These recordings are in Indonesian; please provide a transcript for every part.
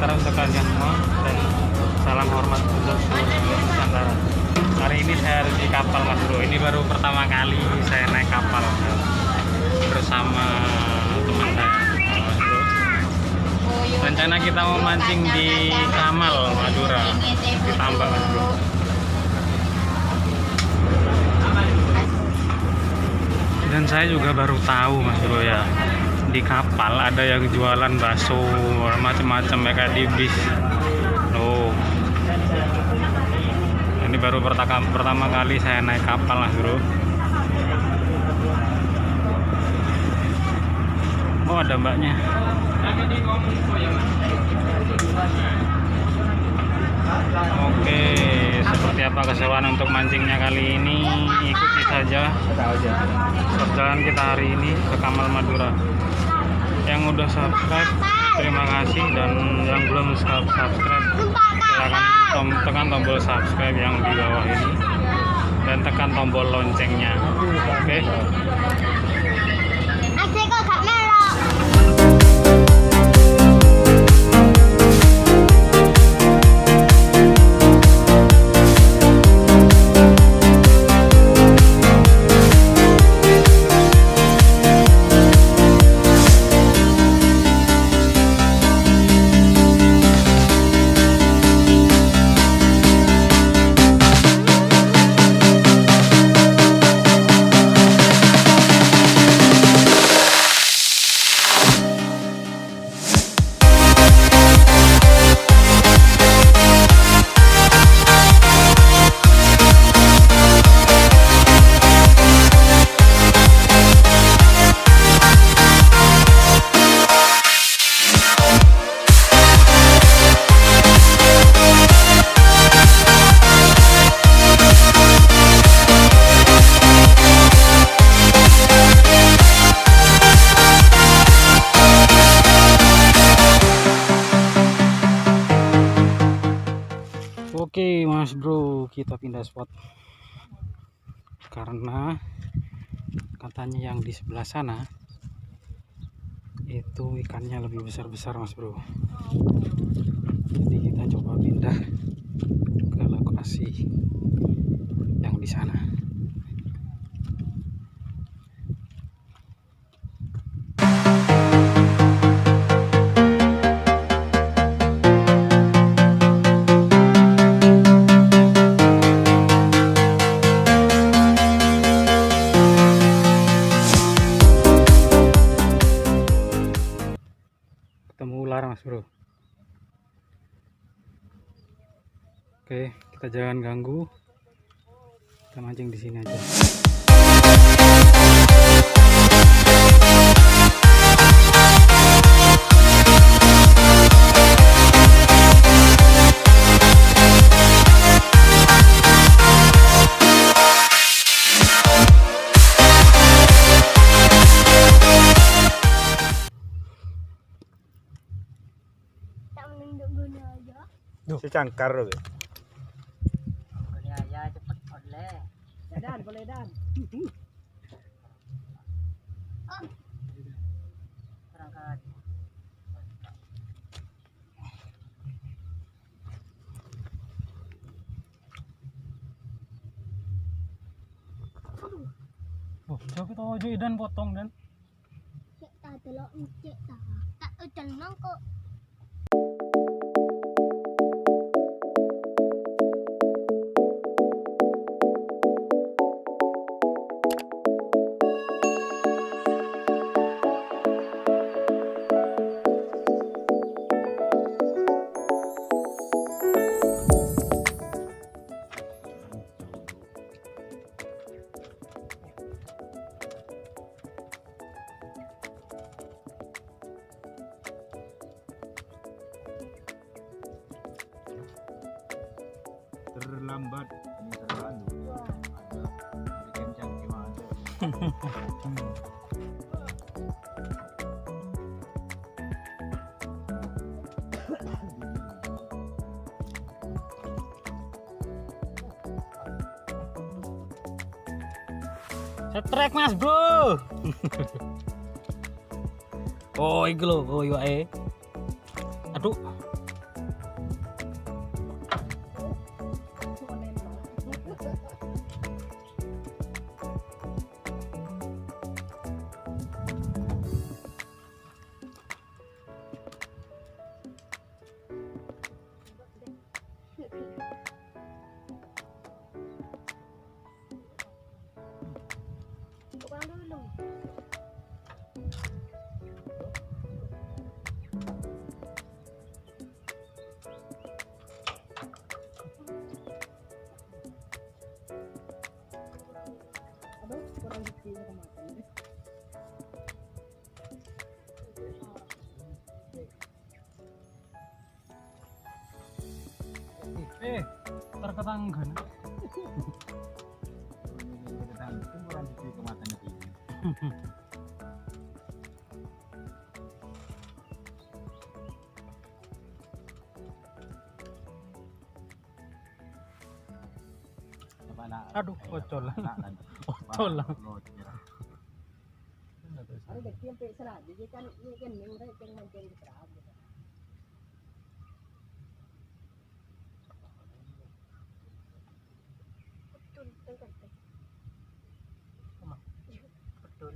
sejahtera untuk kalian semua dan salam hormat untuk seluruh Nusantara. Kali ini saya ada di kapal Mas Bro. Ini baru pertama kali saya naik kapal bersama teman saya Mas Bro. Rencana kita mau mancing di Kamal, Madura, ditambak Mas Bro. Dan saya juga baru tahu Mas Bro ya, di kapal ada yang jualan bakso macam-macam ya, kayak di bis. Loh, ini baru pertama kali saya naik kapal Mas Bro. Oh, ada mbaknya. Oke, seperti apa keseruan untuk mancingnya kali ini, ikuti saja perjalanan kita hari ini ke Kamal Madura. Yang udah subscribe terima kasih, dan yang belum subscribe silahkan tekan tombol subscribe yang di bawah ini dan tekan tombol loncengnya. Oke. Oke Mas Bro, kita pindah spot karena katanya yang di sebelah sana itu ikannya lebih besar-besar Mas Bro. Jadi kita coba pindah ke lokasi yang di sana. Ketemu ular Mas Bro. Oke, kita jangan ganggu, kita mancing di sini aja. Si cangkar loh. Boleh aja cepet oleh. Dan boleh dan. Berangkat. Oh, coba kita ojo dan potong dan. Cek tak delok cek tak tenang kok. Terlambat ini terlalu kencang gimana. Setrek Mas Bro. Oh iki lho, oh iya. Aduh. tetangga. Timburan di kematan itu. Aduh, bocor lah. Bocor lah. Ada kecil sampai sana, jadi kan ini kan minggat yang mancing di perang. Betul, betul. Betul.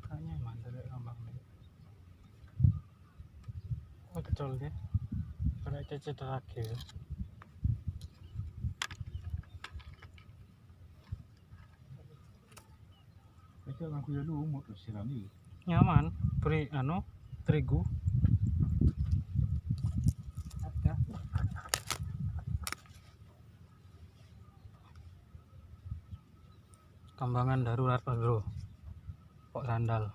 Kayaknya mantap deh tambak nih. Bocor dia. Kayak cecet terakhir. Itu aku ya lumut terus siram ini. Nyaman. Beri terigu. Ada. Kambangan darurat Pak Bro. Kok sandal.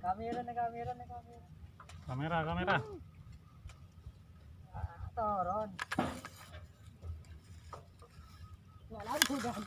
Kamera. Kamera. Kamera. Turun. Nggak lampu dah.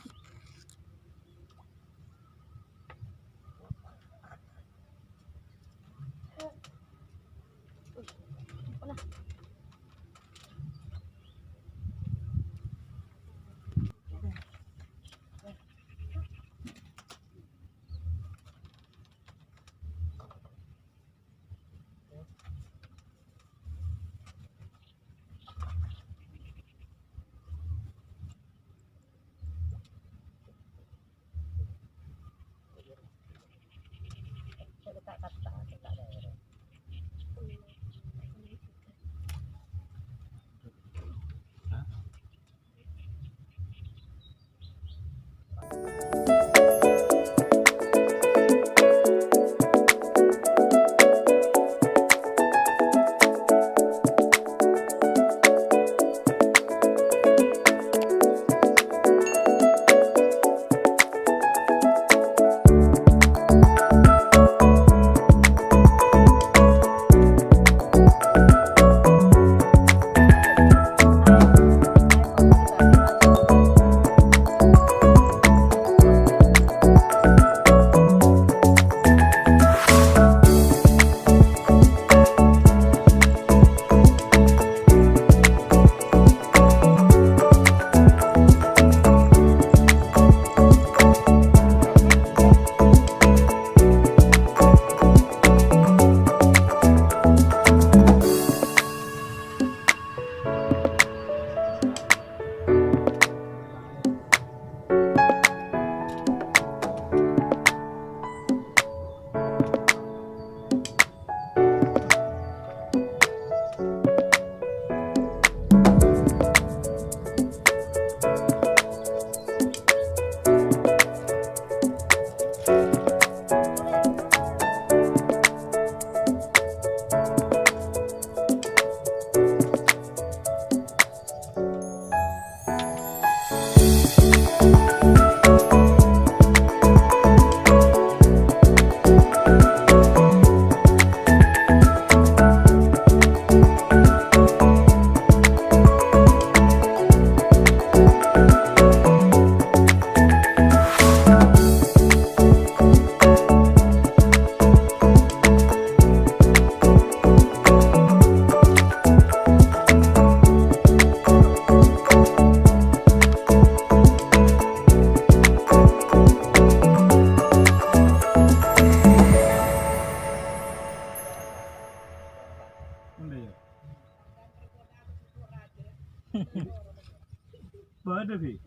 Ada sih.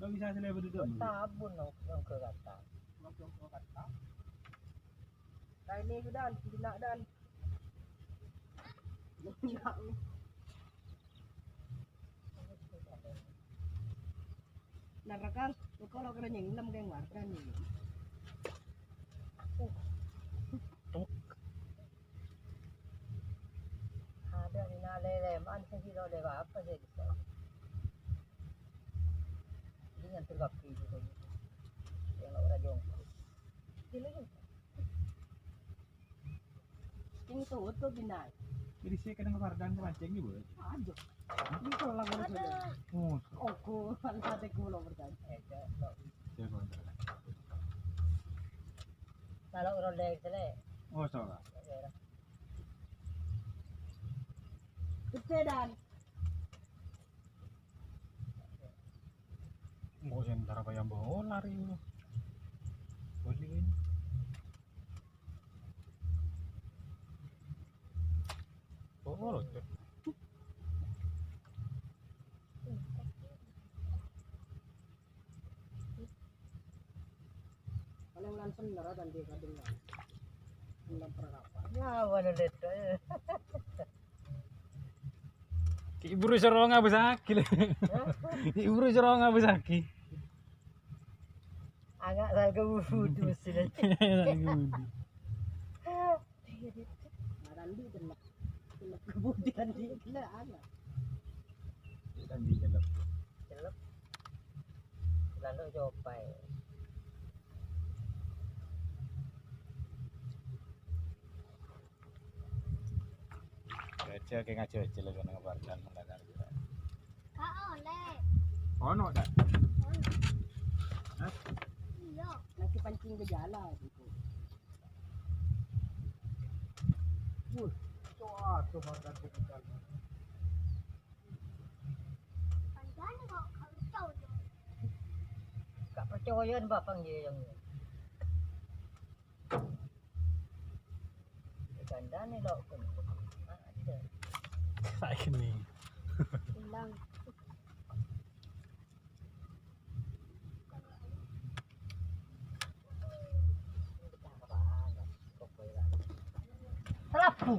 Kau bisa selebar di dalam. Tabun yang ke kata. Langsung ke kata. Dah ini sudah nak dan. Narakan, kalau kena nyenglam kayak warga nih. Ada di nalele, mana sih lo lewat apa sih kita? Ini yang tergapi itu, yang orang jongkok. Ini ini tuh binai. Jadi saya kadang kewardan mancing ni boleh. Aja. Ini kalau lagu sudah. Oh, Aku ada kulo bertanya. saya kontrol. Kalau orang dek tele. Oh, salah. Kepedan. Mau sebentar apa yang bawa lari lu? Boleh ini. Oh, loh. Paling langsung darah dan dia kadang nggak perakapan. Ya, walau itu. Iburu seronga besaki. Iburu seronga besaki. Agak salga wudu sih. Narandi telak kemudian dia kena anak. Dan di dalam. Celep. Lalu jopai. Baca kayak ngaco aja lagi dengan kewardan mendadak. Kak oleh. Oh, no dah. Iya. Nanti pancing ke jala gitu. Wah, tuh kewardan kita. Panjang kok kau tahu. Gak percaya bapang dia yang ni. Ganda ni lo pun. Ada. Sakit nih. Hilang. Telapu.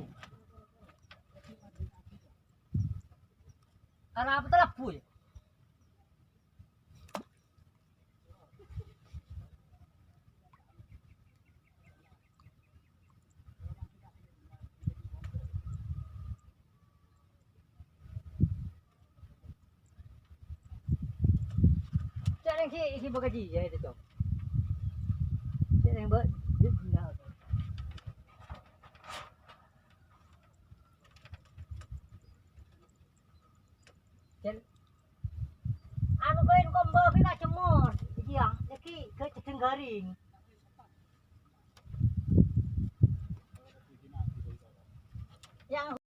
Karena apa telapu ya? Jangan isi bagaji ya itu. Jangan buat dia tinggal. Anu kain combo pika cemur, iya, lagi ke cedeng garing. Yang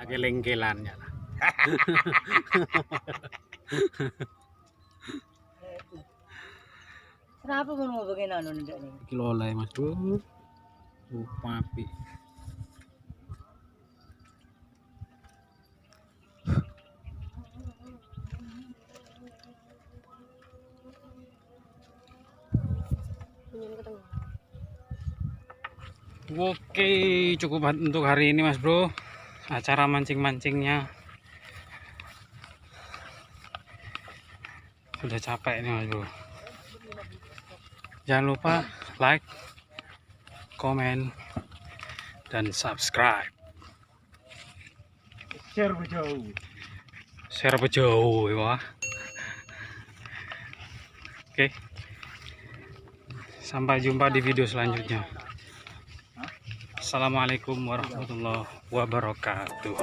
kelengkelannya. Kenapa mau bagian anu ndak nih? Kilo oleh Mas Bro. Papi. Oke, cukup untuk hari ini Mas Bro. Acara mancing-mancingnya sudah capek nih Mas Bro. Jangan lupa like, komen, dan subscribe. Share jauh. Share jauh ya. Oke. Sampai jumpa di video selanjutnya. Assalamualaikum warahmatullahi wabarakatuh.